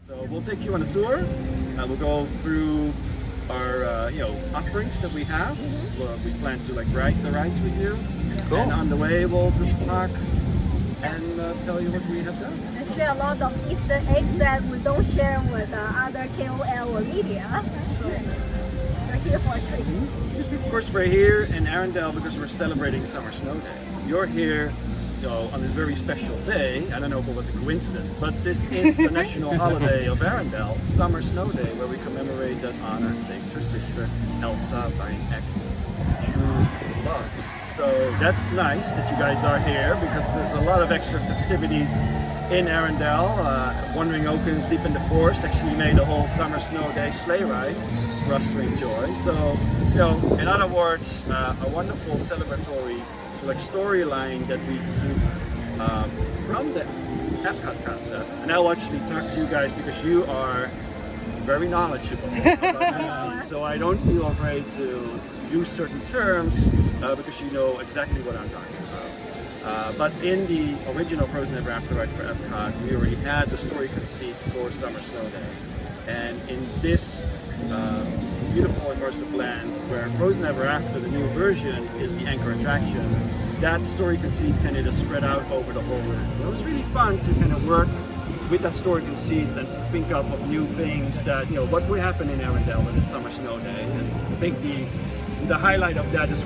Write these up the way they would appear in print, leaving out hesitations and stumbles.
So we'll take you on a tour. We'll go through our offerings that we have. We plan to ride the rides with you. Cool. And on the way we'll just talk and tell you what we have done. And share a lot of Easter eggs that we don't share with other KOL or media. So we're here for a treat. Of course, we're here in Arendelle because we're celebrating Summer Snow Day. You're here on this very special day. I don't know if it was a coincidence, but this is the national holiday of Arendelle, Summer Snow Day, where we commemorate and honor saved her sister Elsa by an act of true love. So that's nice that you guys are here because there's a lot of extra festivities in Arendelle. Wandering Oaken's deep in the forest actually made a whole Summer Snow Day sleigh ride for us to enjoy. So, in other words, a wonderful celebratory storyline that we took from the Epcot concept. And I'll actually talk to you guys because you are very knowledgeable about Disney. So I don't feel afraid to use certain terms because you know exactly what I'm talking about. But in the original Frozen Ever After ride for Epcot, we already had the story conceit for Summer Snow Day. And in this beautiful immersive land where Frozen Ever After, the new version, is the anchor attraction, that story conceit kind of just spread out over the whole land. It was really fun to kind of work with that story conceit and think up of new things that, what would happen in Arendelle when it's Summer Snow Day. And I think the highlight of that is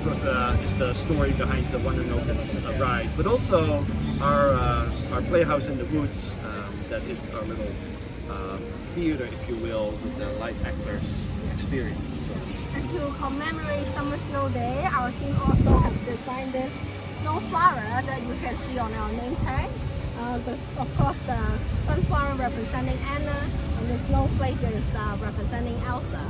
the story behind the Wandering Oaken's ride, but also our Playhouse in the Woods, that is our little theater, if you will, with the live actors experience. And to commemorate Summer Snow Day, our team also has designed this snow flower that you can see on our name tag. Of course, the sunflower representing Anna, and the snowflake is representing Elsa.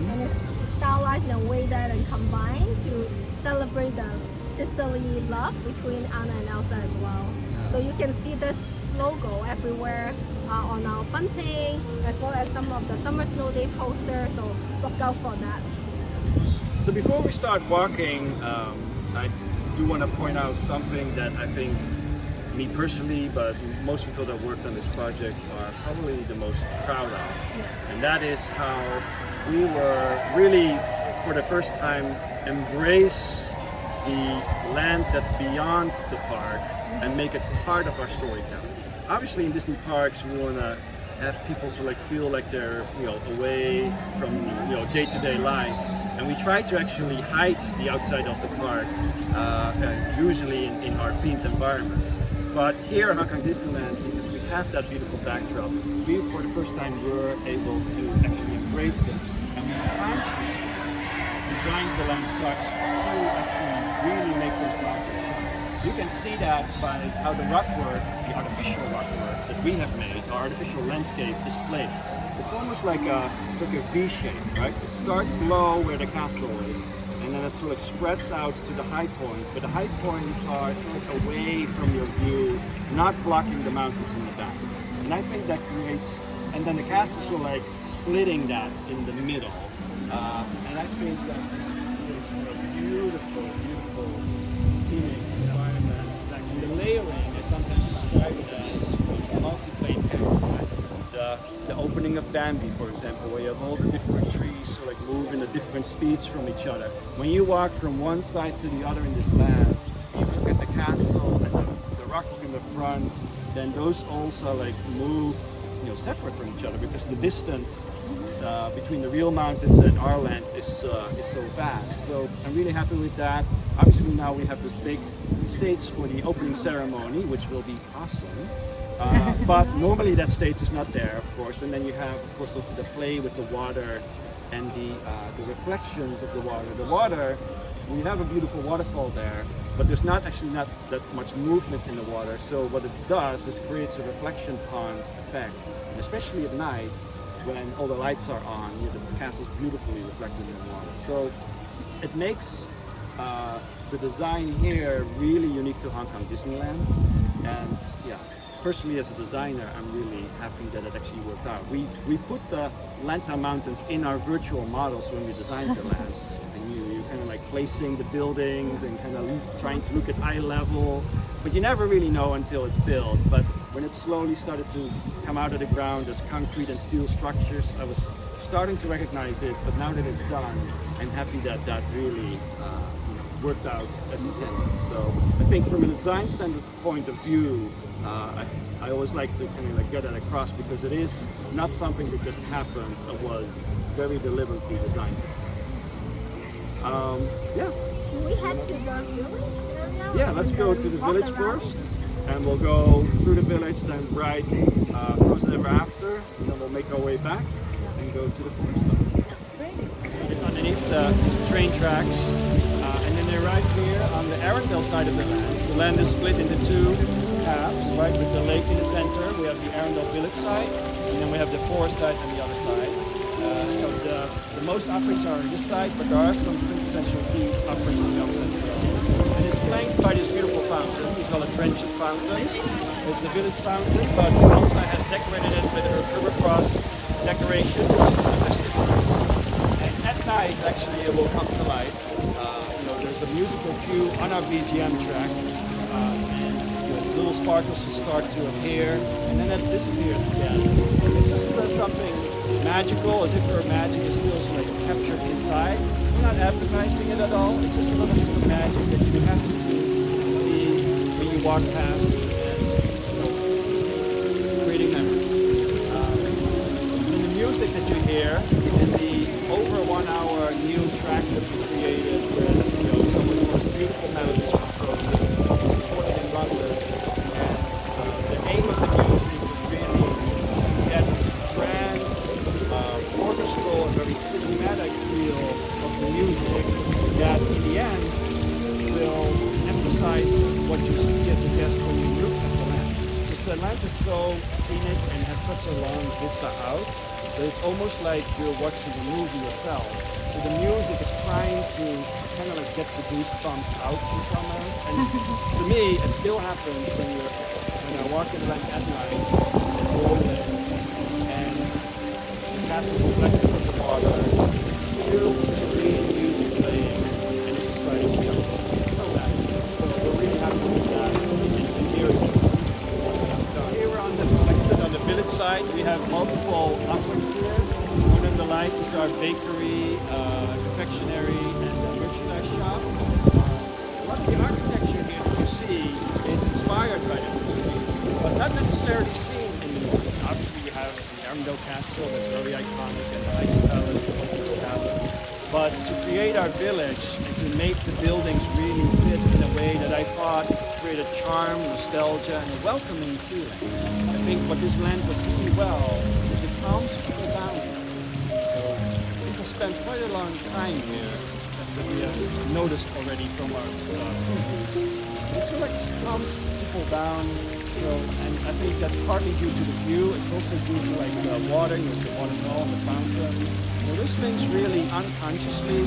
And it's stylized in a way that and combined to celebrate the sisterly love between Anna and Elsa as well. So you can see this logo everywhere on our bunting, as well as some of the Summer Snow Day posters, so look out for that. So before we start walking, I do want to point out something that I think me personally, but most people that worked on this project are probably the most proud of. And that is how we were really, for the first time, embrace the land that's beyond the park and make it part of our storytelling. Obviously in Disney parks we want to have people feel like they're away from day-to-day life, and we try to actually hide the outside of the park, usually in our themed environments. But here at Hong Kong Disneyland, because we have that beautiful backdrop, we for the first time were able to actually embrace it, and we consciously designed the landscapes to actually really make this larger. You can see that by how the rockwork, the artificial rockwork that we have made, our artificial landscape is placed. It's almost like a V shape, right? It starts low where the castle is, and then it spreads out to the high points, but the high points are away from your view, not blocking the mountains in the back. And I think that creates, and then the castles are splitting that in the middle. And I think that this creates a beautiful, beautiful scenic environment. And the layering is sometimes described as multi-plane camera. The opening of Bambi, for example, where you have all the different trees move in the different speeds from each other. When you walk from one side to the other in this land, you look at the castle and the rock in the front, then those also move separate from each other because the distance between the real mountains and our land is so vast. So I'm really happy with that. Obviously now we have this big stage for the opening ceremony, which will be awesome. But normally that stage is not there, of course, and then you have, of course, also the play with the water and the reflections of the water. The water, we have a beautiful waterfall there, but there's not that much movement in the water. So what it does is creates a reflection pond effect, and especially at night when all the lights are on, the castle's beautifully reflected in the water. So it makes the design here really unique to Hong Kong Disneyland, and yeah. Personally, as a designer, I'm really happy that it actually worked out. We put the Lantau Mountains in our virtual models when we designed the land. And you kind of placing the buildings and kind of trying to look at eye level. But you never really know until it's built. But when it slowly started to come out of the ground as concrete and steel structures, I was starting to recognize it, but now that it's done, I'm happy that that really worked out as intended. So I think from a design standard point of view, I always like to kind of like get that across, because it is not something that just happened, it was very deliberately designed. Yeah. Can we head to the village area? Yeah, let's go to the walk village around? first, and we'll go through the village, then ride Frozen Ever After, and then we'll make our way back and go to the forest side. It's underneath the train tracks, and then they're right here on the Arundel side of the land. The land is split into two halves, right, with the lake in the center. We have the Arundel village side, and then we have the forest side on the other side. So the most offerings are on this side, but there are some quintessential key offerings on the opposite side. And it's flanked by this beautiful fountain. We call it Friendship Fountain. It's a village fountain, but Elsa has decorated it with her river cross decoration for the festivals. And at night, actually, it will come to life. There's a musical cue on our BGM track, and little sparkles will start to appear, and then it disappears again. It's just something magical, as if her magic is still like captured inside. We're not advertising it at all. It's just a little piece of magic that you have to see when you walk past, and creating memories. And the music that you hear is the over 1 hour new track that we created with some of the most beautiful melodies from Frozen, recorded in London. And the aim of the music was really to get this grand, orchestral and very cinematic feel of the music that in the end will emphasize what you see as a guest when you look at the land. Because the land is so scenic and has such a long vista out that it's almost like you're watching the movie yourself. So the music is trying to kind of like get the goosebumps out in somewhere. And to me, it still happens when I walk in the land at night, it's low lit, and the castle reflected with the water, still serene music playing, and it's just lighting me up. It's so magical. So we're really happy with that, and here it is. So here we're on the, like I said, on the village side, we have multiple offerings here. One of the lights is our bakery, confectionery, and merchandise shop. A lot of the architecture here that you see is inspired by the movie, but not necessarily seen in the movie. Obviously, you have the Arundel Castle, that's very iconic, and the Ice Palace, the Oaken Palace. But to create our village and to make the buildings really fit in a way that I thought created charm, nostalgia, and a welcoming feeling. I think what this land does really well is it calms people down here. So people spend quite a long time here that we have noticed already from our it sort of like calms people down. And I think that's partly due to the view. It's also due to like the water, with the waterfall and the fountain. Those things really unconsciously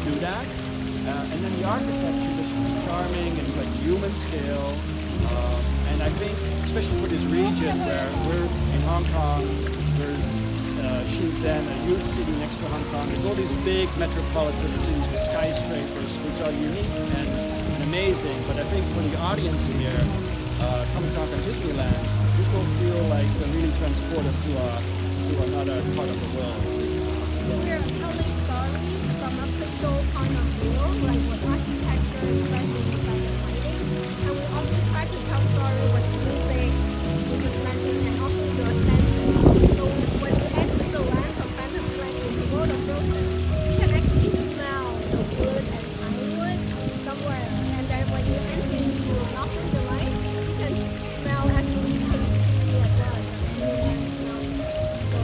do that. And then the architecture is charming. It's like human scale. And I think, especially for this region where we're in Hong Kong, there's Shenzhen, a huge city next to Hong Kong. There's all these big metropolitan cities with skyscrapers, which are unique and amazing. But I think for the audience here, coming to Hong Kong Disneyland, people feel like they're really transported to another part of the world. We're telling stories from a physical point of view, like with architecture, especially with like the lighting. And we also try to tell stories with music, which is mentioned, and also your senses. So when you enter the land of Fantasyland in the world of Frozen, you can actually smell the wood and ironwood somewhere. And then when you enter into Northern Delight, you can smell actually pastry as well as the food and smell. So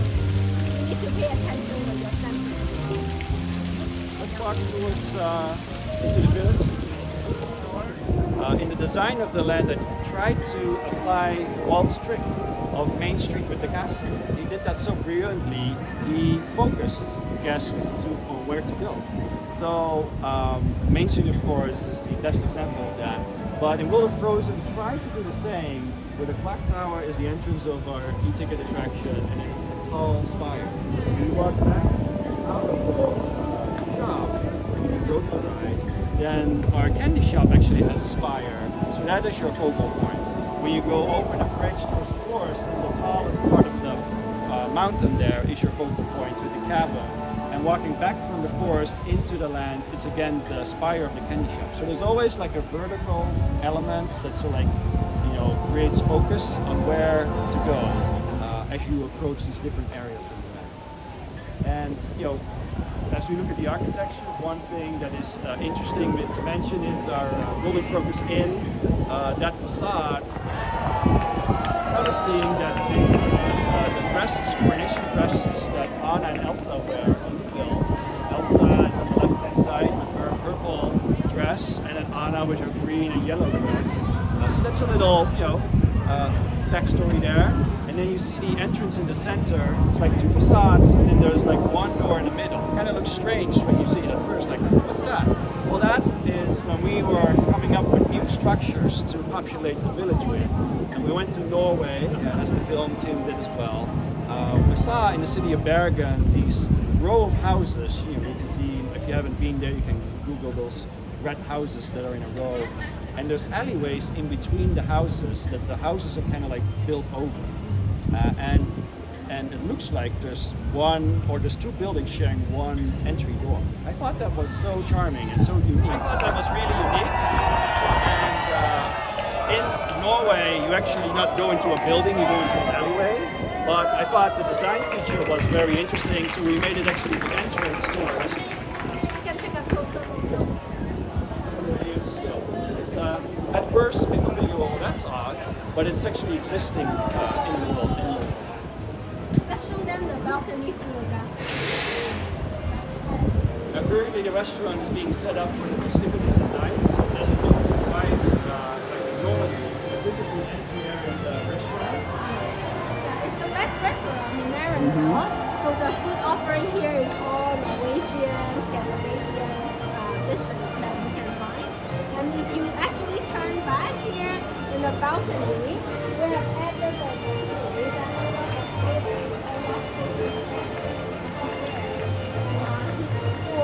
you need to pay attention with your senses. Let's walk towards into the village. In the design of the land, I tried to apply Walt's trick of Main Street with the castle. He did that so brilliantly. He focused guests on where to go. So Main Street, of course, is the best example of that. But in World of Frozen, we tried to do the same, where the clock tower is the entrance of our e-ticket attraction, and it's a tall spire. We walk back out of the shop to the Roto ride. Then our candy shop actually has a spire, so that is your focal point. When you go over the bridge towards course, the tallest part of the mountain there is your focal point with the cabin. And walking back from the forest into the land, it's again the spire of the candy shop. So there's always like a vertical element that sort of like, creates focus on where to go as you approach these different areas of the land. And as we look at the architecture, one thing that is interesting to mention is our Golden Crocus Inn. That facade, honestly, that the dresses, coronation dresses that Anna and Elsa wear in the film. Elsa is on the left-hand side with her purple dress, and then Anna with her green and yellow dress. So that's a little, backstory there. And then you see the entrance in the center. It's like two facades, and then there's like one door in the middle. It kind of looks strange when you see it at first. Like, what's that? Well, that is when we were coming up with new structures to populate the village with. And we went to Norway, as the film Tim did as well. We saw in the city of Bergen these row of houses. You can see, if you haven't been there, you can Google those red houses that are in a row. And there's alleyways in between the houses that the houses are kind of like built over. And it looks like there's two buildings sharing one entry door. I thought that was so charming and so unique. I thought that was really unique. And in Norway, you actually not go into a building, you go into an alleyway. But I thought the design feature was very interesting, so we made it actually the entrance to our restaurant. You can take a closer look. It's at first people think, oh, that's odd, but it's actually existing in the world. Let's show them the balcony to them. Currently, the restaurant is being set up for the festivities at night. It doesn't look quite like a normal. This is the entry area of the restaurant. Yeah, it's the best restaurant in Arendelle. So the food offering here is all Norwegian, Scandinavian dishes that you can find. And if you actually turn back here in the balcony, we have added a display that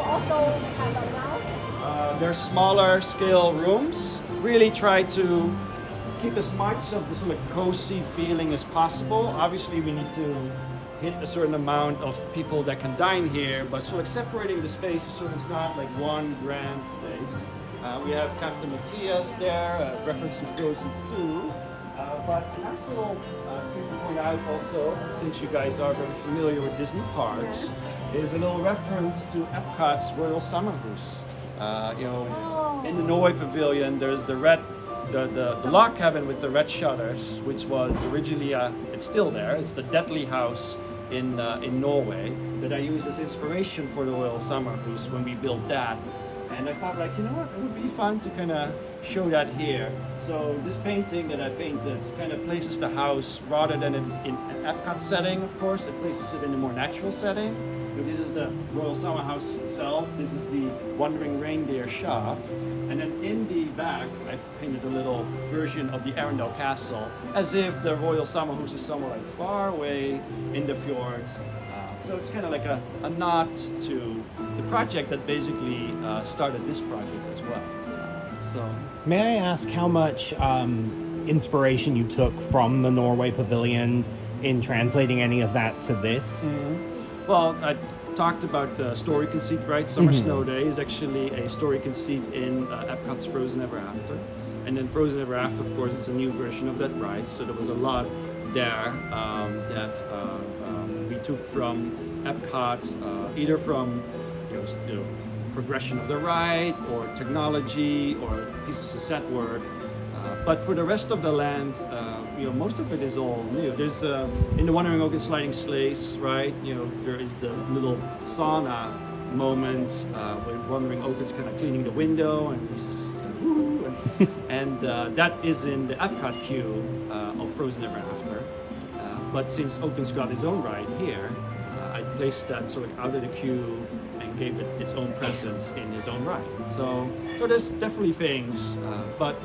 also have a mouse. They're smaller scale rooms. Really try to keep as much of the sort of cozy feeling as possible. Obviously, we need to hit a certain amount of people that can dine here, but sort of separating the spaces so it's not like one grand space. We have Captain Matthias there, reference to Frozen 2. But a nice little thing to point out also, since you guys are very familiar with Disney parks, is a little reference to Epcot's Royal Summer House. In the Norway Pavilion, there's the log cabin with the red shutters, which was originally, it's still there. It's the Deadly House in Norway that I used as inspiration for the Royal Summer House when we built that. And I thought, like, it would be fun to kind of show that here. So this painting that I painted kind of places the house rather than in an Epcot setting, of course. It places it in a more natural setting. So this is the Royal Summer House itself. This is the Wandering Reindeer shop. And then in the back, I painted a little version of the Arendelle Castle, as if the Royal Summer House is somewhere like far away in the fjord. So it's kind of like a nod to the project that basically started this project as well. So, may I ask how much inspiration you took from the Norway Pavilion in translating any of that to this? Mm-hmm. Well, I talked about the story conceit, right? Summer Snow Day is actually a story conceit in Epcot's Frozen Ever After. And then Frozen Ever After, of course, is a new version of that ride. So there was a lot there that we took from Epcot, either from progression of the ride, or technology, or pieces of set work. But for the rest of the land, most of it is all new. There's in the Wandering Oaken sliding sleighs, right? There is the little sauna moment where Wandering Oaken's kind of cleaning the window, and he's just and that is in the Epcot queue of Frozen Ever After. But since Oaken's got his own ride here, I placed that sort of out of the queue and gave it its own presence in his own ride. So there's definitely things, but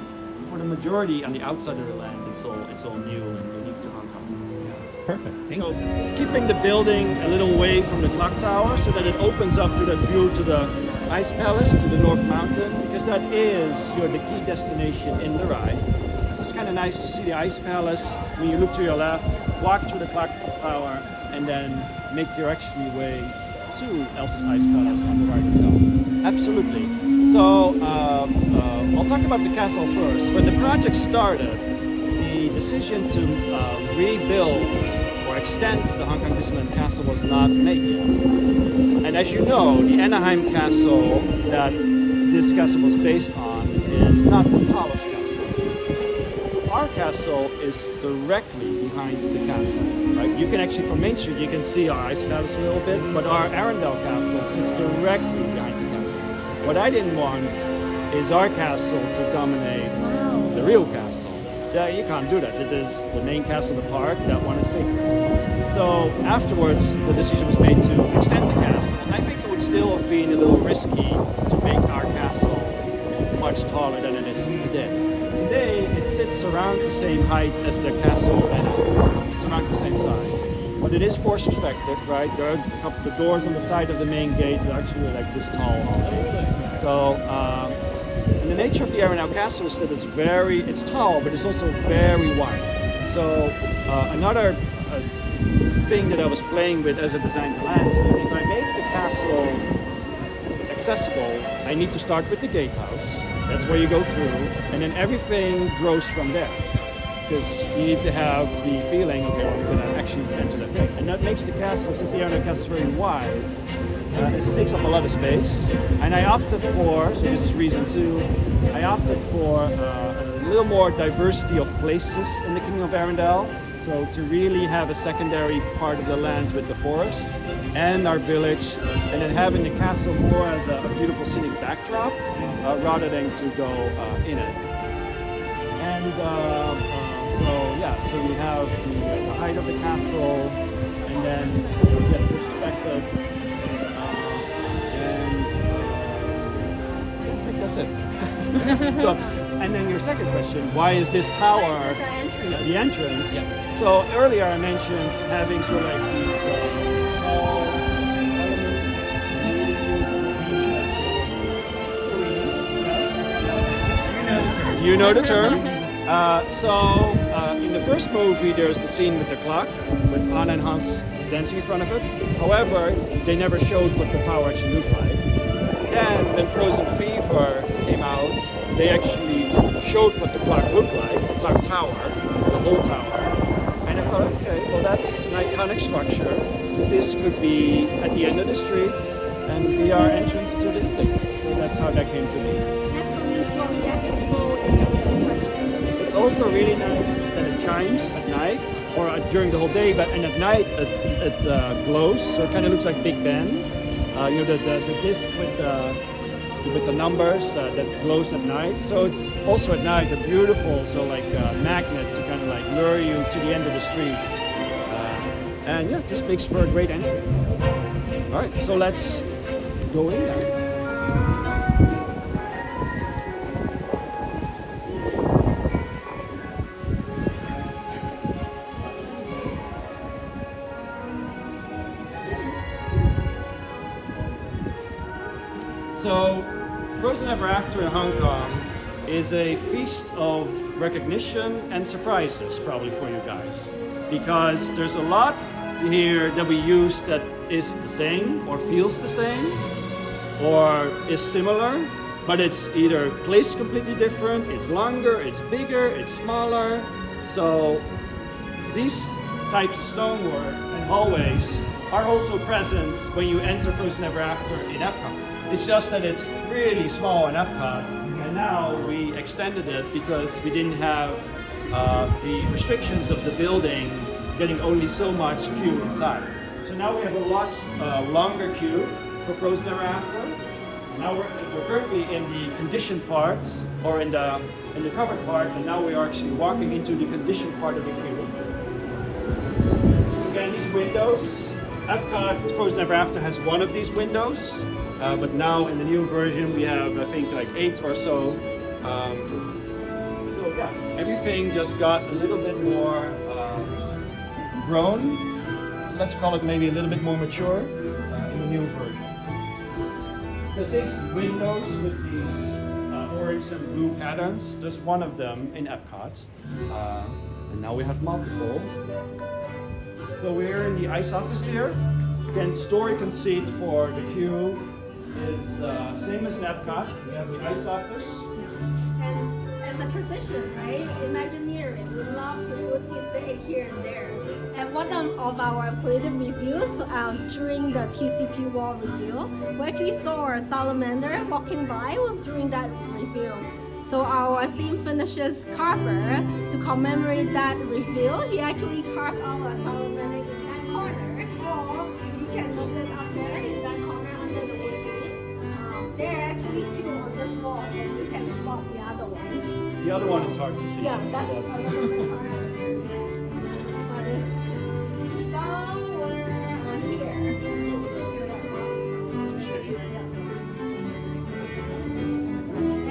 for the majority on the outside of the land, it's all new and unique to Hong Kong. Yeah. Perfect. Thank you. Keeping the building a little away from the clock tower so that it opens up to that view to the Ice Palace, to the North Mountain, because that is the key destination in the ride. So it's kind of nice to see the ice palace when you look to your left, walk through the clock tower, and then make your actually way to Elsa's ice palace on the right itself. Absolutely. So I'll talk about the castle first. When the project started, the decision to rebuild or extend the Hong Kong Disneyland castle was not made yet. And as you know, the Anaheim castle that this castle was based on is not the tallest castle. Our castle is directly behind the castle, right? You can actually, from Main Street, you can see our ice palace a little bit, but our Arundel castle sits directly behind the castle. What I didn't want is our castle to dominate the real castle. Yeah, you can't do that. It is the main castle of the park. That one is sacred. So afterwards, the decision was made to extend the castle. And I think it would still have been a little risky to make our castle much taller than it is today. Today, it sits around the same height as the castle, and it's around the same size. But it is forced perspective, right? There are a couple of doors on the side of the main gate that are actually like this tall. So. And the nature of the Arundel Castle is that it's tall, but it's also very wide. So another thing that I was playing with as I designed the land is that if I make the castle accessible, I need to start with the gatehouse. That's where you go through, and then everything grows from there. Because you need to have the feeling, okay, well, we're going to actually enter the thing. And that makes the castle, since the Arundel Castle is very wide, it takes up a lot of space, and I opted for, so this is reason 2, I opted for a little more diversity of places in the Kingdom of Arundel, so to really have a secondary part of the land with the forest and our village, and then having the castle more as a beautiful scenic backdrop rather than to go in it. And so we have the height of the castle, and then we get the perspective. That's it. So, and then your second question, why is this tower the entrance? Yeah. So earlier I mentioned having sort of like these tall elements. You know the term. In the first movie, there's the scene with the clock, with Anna and Hans dancing in front of it. However, they never showed what the tower actually looked like. And when Frozen Fever came out, they actually showed what the clock looked like, the clock tower, the whole tower. And I thought, okay, well that's an iconic structure. This could be at the end of the street and be our entrance to the thing. So that's how that came to be. It's also really nice that it chimes at night, or during the whole day, and at night it glows, so it kind of looks like Big Ben. The disc with the numbers that glows at night. So it's also at night a beautiful magnet to kind of like lure you to the end of the streets. And yeah, this makes for a great entry. All right, so let's go in there. So, Frozen Ever After in Hong Kong is a feast of recognition and surprises, probably for you guys. Because there's a lot here that we use that is the same, or feels the same, or is similar, but it's either placed completely different, it's longer, it's bigger, it's smaller. So, these types of stonework and hallways are also present when you enter Frozen Ever After in Epcot. It's just that it's really small in Epcot, and now we extended it because we didn't have the restrictions of the building getting only so much queue inside. So now we have a lot longer queue for Frozen Ever After. Now we're currently in the conditioned part, or in the covered part, and now we are actually walking into the conditioned part of the queue. Again, these windows. Epcot Frozen Ever After has one of these windows. But now in the new version we have, I think, like 8 or so. So yeah, everything just got a little bit more grown. Let's call it maybe a little bit more mature in the new version. Because these windows with these discovering some blue patterns. There's one of them in Epcot. And now we have multiple. So we're in the ice office here. Again, story conceit for the queue is same as in Epcot. We have the ice office. And as a tradition, right? Imagineering, we love to put Easter egg here and there. And one of our creative reviews during the TCP wall review, we actually saw a salamander walking by during that review. So our theme finishes carver, to commemorate that review, he actually carved out a salamander in that corner. Or you can notice up there in that corner under the wood. There are actually two on this wall, so you can spot the other one. The other one is hard to see. Yeah, that's a little bit harder. But it's somewhere on here.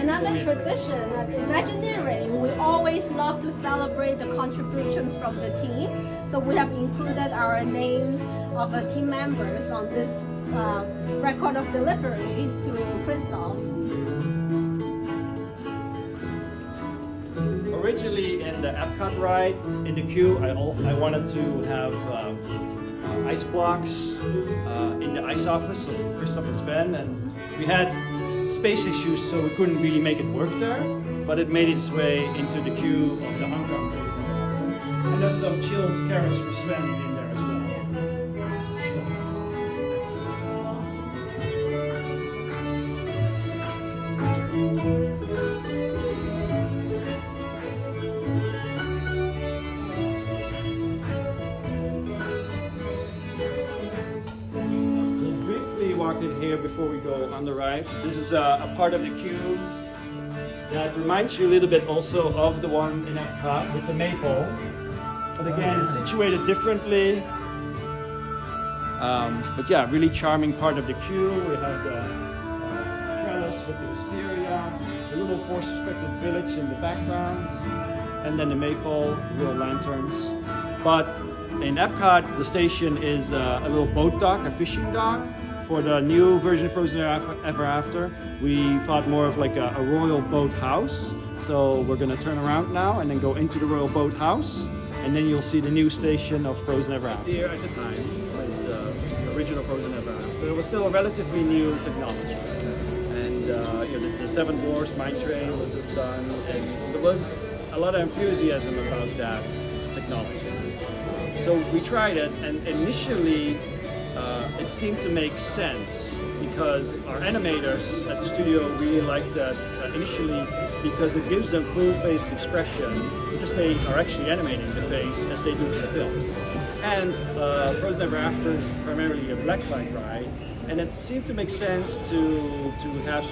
Another tradition at Imagineering, we always love to celebrate the contributions from the team. So we have included our names of the team members on this record of deliveries to Christoph. Originally in the Epcot ride, in the queue, I wanted to have ice blocks in the ice office of Christoph and Sven, and we had space issues, so we couldn't really make it work there, but it made its way into the queue of the Hong Kong Disneyland. And there's some chilled carrots for Sven in there as well. Here before we go on the ride. This is a part of the queue that reminds you a little bit also of the one in Epcot with the maple, but again it's situated differently. But yeah, really charming part of the queue. We have the trellis with the wisteria, the little force perspective village in the background, and then the maple, little lanterns. But in Epcot, the station is a little boat dock, a fishing dock. For the new version of Frozen Ever After, we thought more of like a royal boat house. So we're gonna turn around now and then go into the royal boat house, and then you'll see the new station of Frozen Ever After. Here at the time, was the original Frozen Ever After. So it was still a relatively new technology. And the Seven Dwarfs mine train was just done, and there was a lot of enthusiasm about that technology. So we tried it, and initially, it seemed to make sense because our animators at the studio really liked that initially because it gives them full face expression because they are actually animating the face as they do in the films. And Frozen Ever After is primarily a black light ride, and it seemed to make sense to have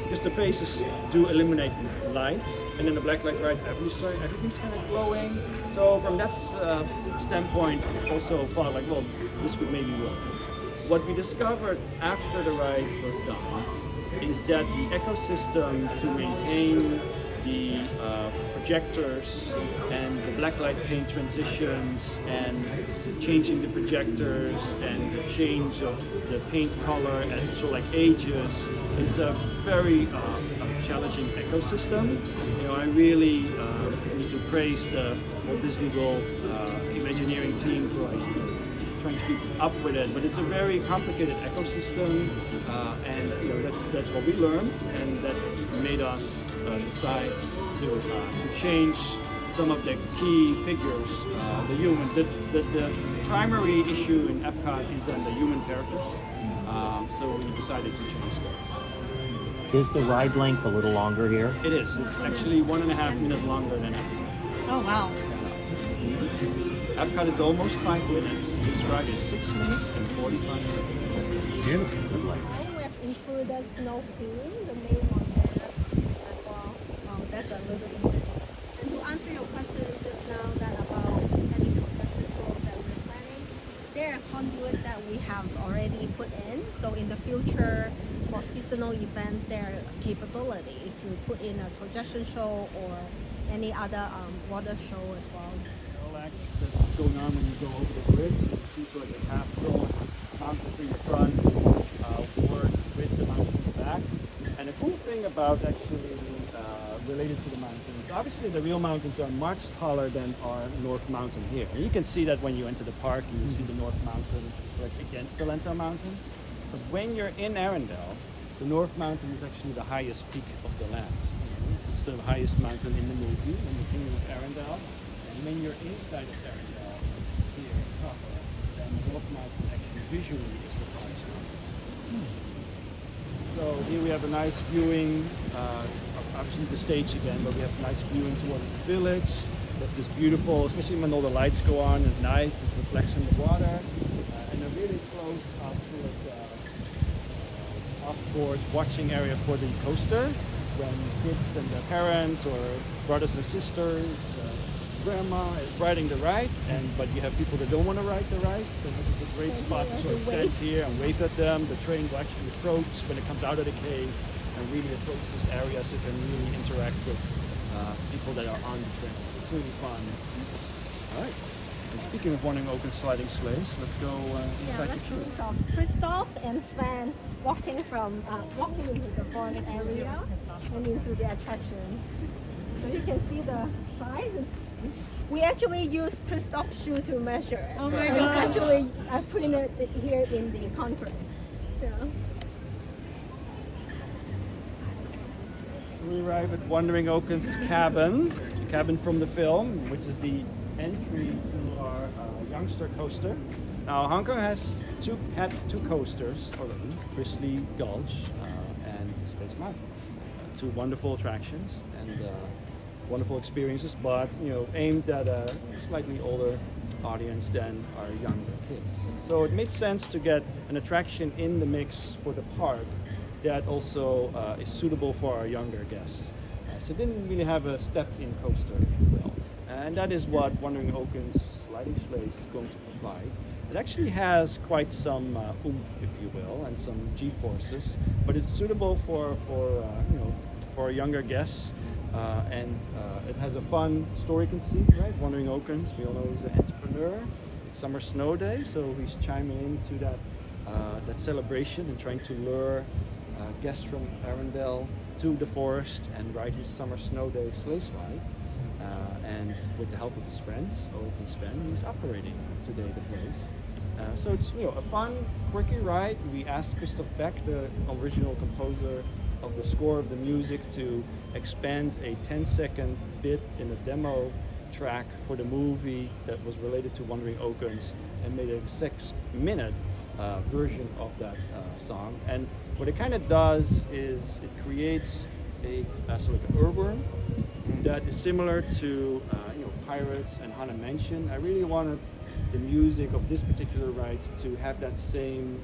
because the faces do illuminate light, and in the black light ride everything's kind of glowing. So from that standpoint, also thought like, well, this would maybe work. What we discovered after the ride was done is that the ecosystem to maintain the projectors and the blacklight paint transitions and changing the projectors and the change of the paint color as it sort of like ages, it's a very challenging ecosystem. I really need to praise the Walt Disney World Imagineering team for trying to keep up with it, but it's a very complicated ecosystem, and that's what we learned, and that made us decide to change some of the key figures. The primary issue in Epcot is on the human characters, so we decided to change that. Is the ride length a little longer here? It is. It's actually 1.5 minutes longer than Epcot. Oh wow. Epcot is almost 5 minutes. This ride is 6 minutes and 45 seconds. Beautiful. We have included Snow Queen, the main one there as well. That's a little bit. And to answer your question just now that about any projection shows that we're planning, there are conduit that we have already put in. So in the future, for seasonal events, there are capability to put in a projection show or any other water show as well. That's going on when you go over the bridge. You see sort of the capsule, mountains in the front, word with the mountains in the back. And the cool thing about actually related to the mountains. Obviously, the real mountains are much taller than our North Mountain here. And you can see that when you enter the park, you see the North Mountain like against the Lantau Mountains. But when you're in Arendelle, the North Mountain is actually the highest peak of the land. It's the highest mountain in the movie, in the Kingdom of Arendelle. And when you're inside of Arendelle, here proper, then the North Mountain actually visually is the highest mountain. So here we have a nice viewing, obviously the stage again, but we have a nice viewing towards the village. We have this beautiful, especially when all the lights go on at night, it reflects in the water. And a really close up towards off-board watching area for the coaster, when kids and their parents or brothers and sisters, grandma is riding the ride, but you have people that don't want to ride the ride, then this is a great spot to sort of stand here and wave at them. The train will actually approach when it comes out of the cave and really approach this area so you can really interact with people that are on the train. So it's really fun. All right. And speaking of Wandering Oaken sliding sleighs, let's go inside the queue. Christoph and Sven walking into the forest area and into the attraction. So you can see the size. We actually use Christoph's shoe to measure it. Oh my And God. actually, I printed it here in the concrete. Yeah. We arrive at Wandering Oaken's cabin, the cabin from the film, which is the entry to our youngster coaster. Now, Hong Kong had two coasters already, Grizzly Gulch and Space Mountain. Two wonderful attractions and wonderful experiences, but aimed at a slightly older audience than our younger kids. So it made sense to get an attraction in the mix for the park that also is suitable for our younger guests. So it didn't really have a step-in coaster, if you will. And that is what Wandering Oaken's sliding sleighs is going to provide. It actually has quite some oomph, if you will, and some G-forces, but it's suitable for our younger guests. And it has a fun story conceit, right? Wandering Oakens, we all know he's an entrepreneur. It's summer snow day, so he's chiming into that celebration and trying to lure guests from Arendelle to the forest and ride his summer snow day sleigh slide. And with the help of his friends, Oaken and Sven, he's operating today the place. So it's a fun, quirky ride. We asked Christoph Beck, the original composer of the score of the music, to expand a 10-second bit in a demo track for the movie that was related to Wandering Oakens, and made a 6-minute version of that song. And what it kind of does is it creates a sort of an earworm that is similar to Pirates and Haunted Mansion. I really wanted the music of this particular ride to have that same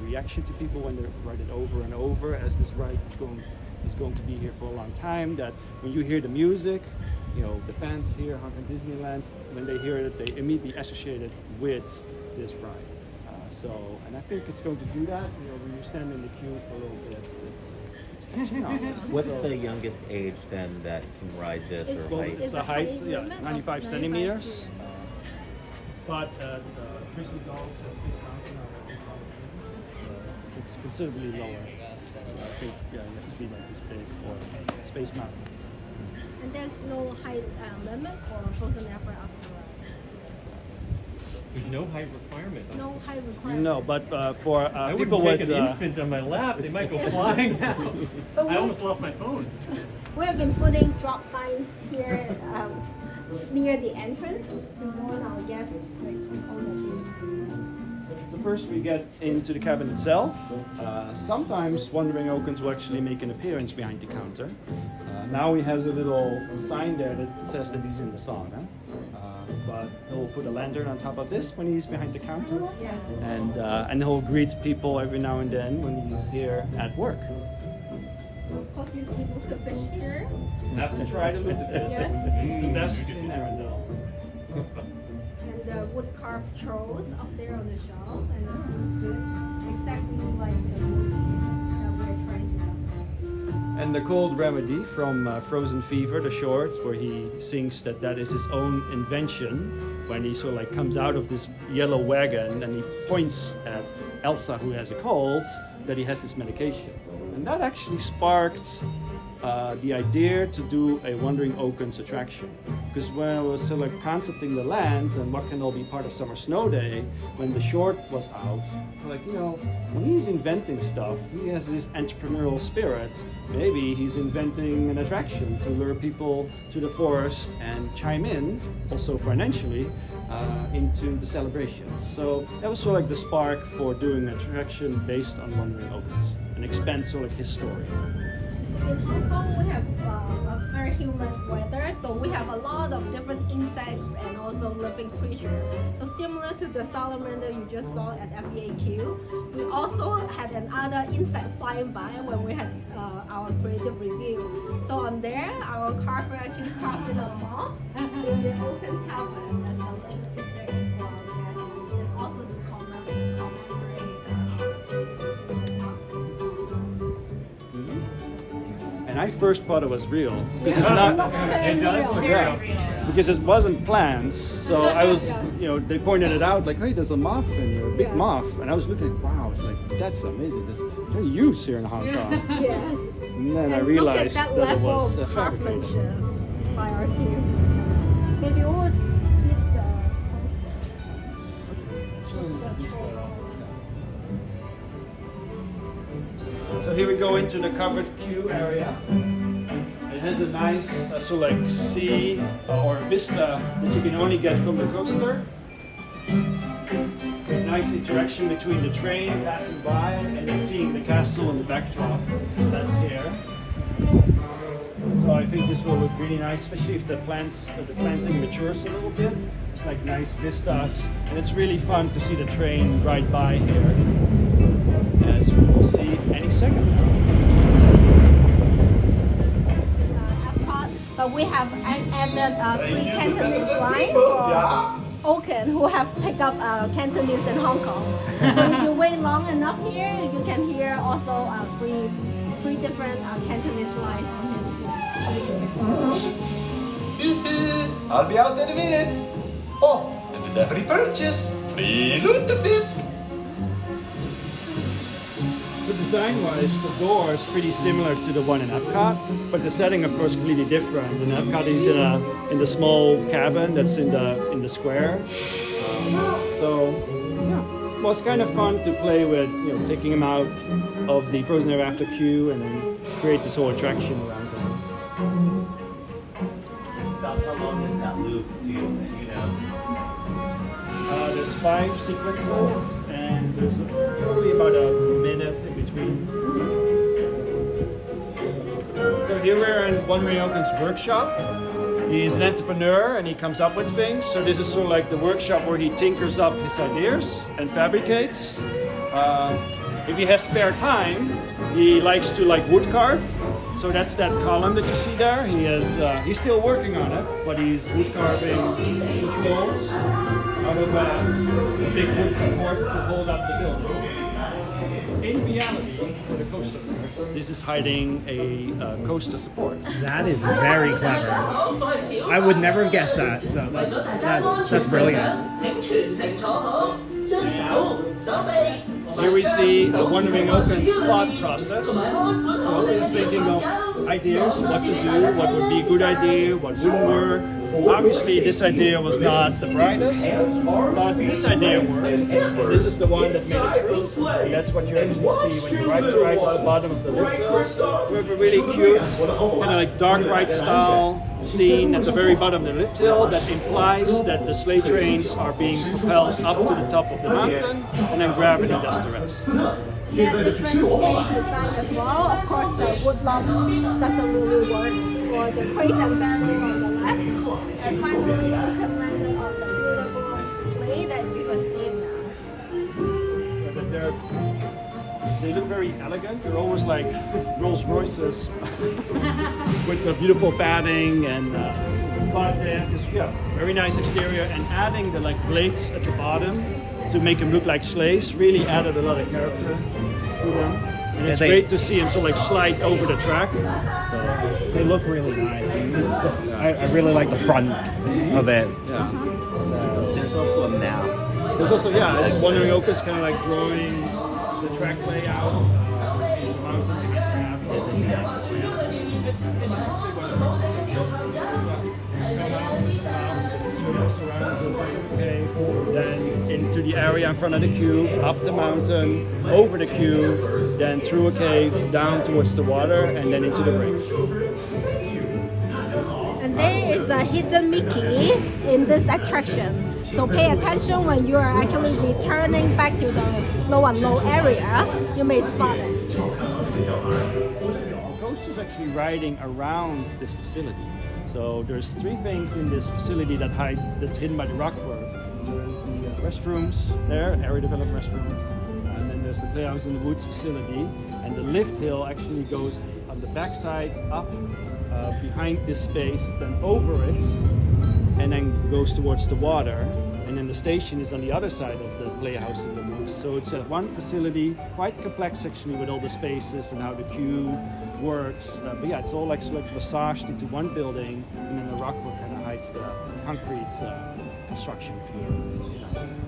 reaction to people when they ride it over and over, as this ride is going to be here for a long time, that when you hear the music, the fans here, Hong Kong Disneyland, when they hear it, they immediately associate it with this ride. And I think it's going to do that. When you stand in the queue for a little bit, it's catching on. What's the youngest age then that can ride this or height? It's a height, 95 centimeters. But Grizzly Gulch and Space Mountain are it's considerably lower. So I think you have to be like this big for Space Mountain. And there's no height limit for Frozen Ever After. There's no height requirement. No height requirement. No, but for I people wouldn't take with an infant on my lap. They might go flying out. But I almost lost my phone. We have been putting drop signs here near the entrance to warn our guests all the things. So first we get into the cabin itself. Sometimes Wandering Oakens will actually make an appearance behind the counter. Now he has a little sign there that says that he's in the sauna. But he'll put a lantern on top of this when he's behind the counter. Yes. And he'll greet people every now and then when he's here at work. Of course, you see the fish here. Have to try the lutefisk. Yes. It's the best in Arendelle. And the wood carved trolls up there on the shelf, and the swimsuit, exactly like the movie that we're trying to replicate. And the Cold Remedy from Frozen Fever, the short, where he sings that is his own invention, when he sort of like comes out of this yellow wagon and he points at Elsa, who has a cold, that he has this medication. And that actually sparked the idea to do a Wandering Oakens attraction. Because when I was sort of concepting the land and what can all be part of Summer Snow Day, when the short was out, like, you know, when he's inventing stuff, he has this entrepreneurial spirit. Maybe he's inventing an attraction to lure people to the forest and chime in, also financially, into the celebrations. So that was sort of like the spark for doing an attraction based on Wandering Oakens and expand sort of like his story. In Hong Kong, we have a very humid weather, so we have a lot of different insects and also living creatures. So similar to the salamander you just saw at FEAQ, we also had another insect flying by when we had our creative review. So on there, our carver actually carved in a moth in the open cabin as a little Easter egg for our guests, and also to commemorate And I first thought it was real because it's not. It does look Yeah, real. because it wasn't plants. So I was, you know, they pointed it out like, hey, there's a moth in here, a big Yeah. moth, and I was looking, wow, it's like that's amazing. There's very huge here in Hong Kong. Yes. And then I And realized look at that that it level was of fabricated. craftsmanship by our team. Maybe we'll skip the So here we go into the covered queue area. It has a nice sort of like sea or vista that you can only get from the coaster. Nice interaction between the train passing by and then seeing the castle in the backdrop. That's here. So I think this will look really nice, especially if the planting matures a little bit. It's like nice vistas, and it's really fun to see the train ride by here, as we will see any second. Epcot, but we have added a free Cantonese line for Oaken, who have picked up Cantonese in Hong Kong. So if you wait long enough here, you can hear also three different Cantonese lines from him too. I'll be out in a minute. Oh, and with every purchase, free lutefisk. So design-wise, the door is pretty similar to the one in Epcot, but the setting, of course, completely different. In Epcot, he's in the small cabin that's in the square. So yeah, it was kind of fun to play with, you know, taking him out of the Frozen Ever After queue and then create this whole attraction around him. About how long is that loop, do you know? There's 5 sequences, and there's probably about a minute in between. So here we're in Wandering Oaken's workshop. He's an entrepreneur and he comes up with things. So this is sort of like the workshop where he tinkers up his ideas and fabricates. If he has spare time, he likes to like wood carve. So that's that column that you see there. He's still working on it, but he's wood carving huge walls out of a big wood support to hold up the building. In reality, for the coaster, this is hiding a coaster support. That is very clever. I would never have guessed that. So that's brilliant. Here we see a Wandering Oaken's thought process. So he's thinking of ideas, what to do, what would be a good idea, what wouldn't work. Obviously, this idea was not the brightest, but this idea worked. And this is the one that made it true. And that's what you actually see when you ride at the bottom of the lift hill. We have a really cute, kind of like dark ride style scene at the very bottom of the lift hill that implies that the sleigh trains are being propelled up to the top of the mountain, and then gravity does the rest. Yeah, different stage design as well. Of course, the woodlock doesn't really work for the crate and barrel on the left. And finally, you can land on the beautiful sleigh that you can see now. They look very elegant. They're almost like Rolls Royces with the beautiful padding and but they have this very nice exterior, and adding the like blades at the bottom to make them look like sleighs really added a lot of character to them. And it's great to see them sort of like slide over the track. They look really nice. I really like the front of it. There's also a map. There's also, like Wandering Oaken's kind of like drawing the track layout in the mountain to get it's actually then into the area in front of the cube, up the mountain, over the cube, then through a cave, down towards the water, and then into the bridge. And there is a hidden Mickey in this attraction. So pay attention when you are actually returning back to the low and low area, you may spot it. The coaster is actually riding around this facility. So there's three things in this facility that's hidden by the rockwork. There's the restrooms there, area development restrooms, and then there's the Playhouse in the Woods facility. And the lift hill actually goes on the backside up behind this space, then over it, and then goes towards the water. And then the station is on the other side of the Playhouse in the Woods. So it's one facility, quite complex actually with all the spaces and how the queue works. But yeah, it's all like sort of massaged into one building, and then the rockwork kind of hides the concrete construction view.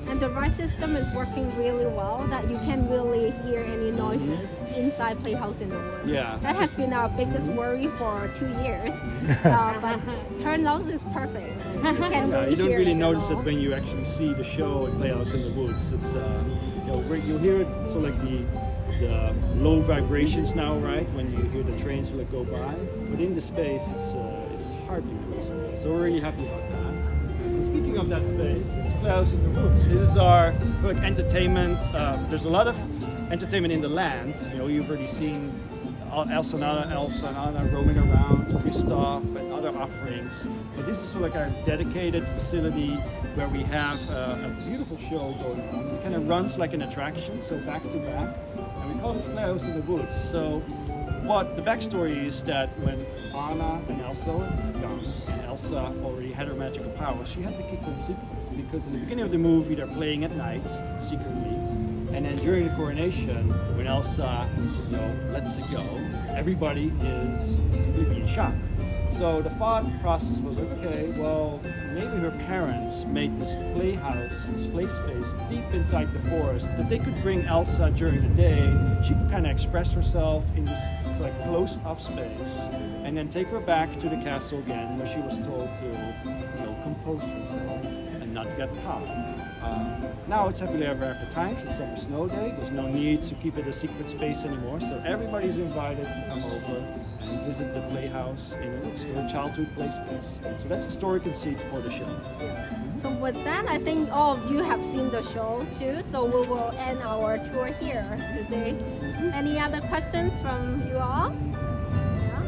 And the ride system is working really well, that you can't really hear any noises inside Playhouse in the Woods. Yeah. That has been our biggest worry for 2 years, but turns out it's perfect. You can't Yeah, really you don't hear really it at notice it all. when you actually see the show at Playhouse in the Woods. It's you'll hear it sort of like the low vibrations now, right? When you hear the trains sort of go by, but in the space, it's hardly noticeable. So we're really happy about that. And speaking of that space, this is Playhouse in the Woods. This is our like entertainment. There's a lot of entertainment in the land. You know, you've already seen Elsa and Anna roaming around, Kristoff, and other offerings. But this is sort of like our dedicated facility where we have a beautiful show going on. It kind of runs like an attraction, so back to back. And we call this Playhouse in the Woods. So what the backstory is that when Anna and Elsa were young, and Elsa already had her magical powers, she had to keep them secret. Because in the beginning of the movie, they're playing at night, secretly. And then during the coronation, when Elsa, lets it go, everybody is completely in shock. So the thought process was like, okay, well, maybe her parents made this playhouse, this play space, deep inside the forest, that they could bring Elsa during the day. She could kind of express herself in this like closed-off space, and then take her back to the castle again, where she was told to, compose herself and not get caught. Now it's happily ever after times. It's summer snow day. There's no need to keep it a secret space anymore. So everybody's invited to come over and visit the Playhouse in the Woods, their childhood play space. So that's the story conceit for the show. So with that, I think all of you have seen the show too. So we will end our tour here today. Any other questions from you all? Yeah?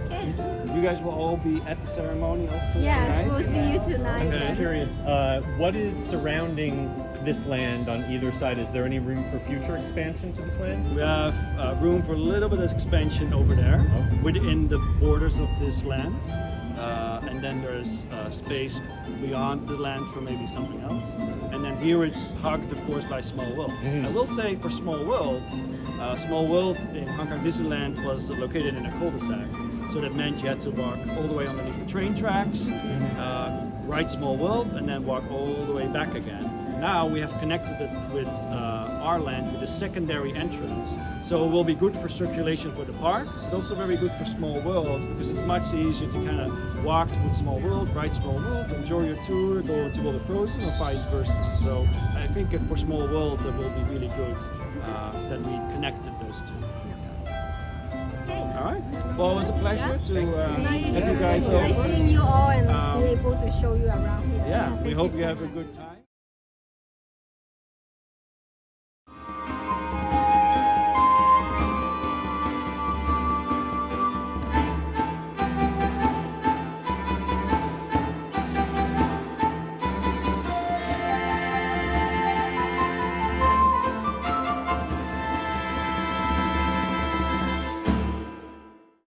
Okay. You guys will all be at the ceremony also Yes, tonight? we'll see you tonight. I'm just curious, what is surrounding this land on either side? Is there any room for future expansion to this land? We have room for a little bit of expansion over there, within the borders of this land. And then there's space beyond the land for maybe something else. And then here it's hugged, of course, by Small World. I will say for Small World in Hong Kong Disneyland was located in a cul-de-sac. So that meant you had to walk all the way underneath the train tracks, ride Small World, and then walk all the way back again. Now we have connected it with our land with a secondary entrance. So it will be good for circulation for the park, but also very good for Small World, because it's much easier to kind of walk with Small World, ride Small World, enjoy your tour, go to all the Frozen, or vice versa. So I think if for Small World it will be really good that we connected those two. All right. Well, it was a pleasure to have you guys over. Nice seeing you all and be able to show you around here. Yeah, we Thank hope you you so have a much. good time.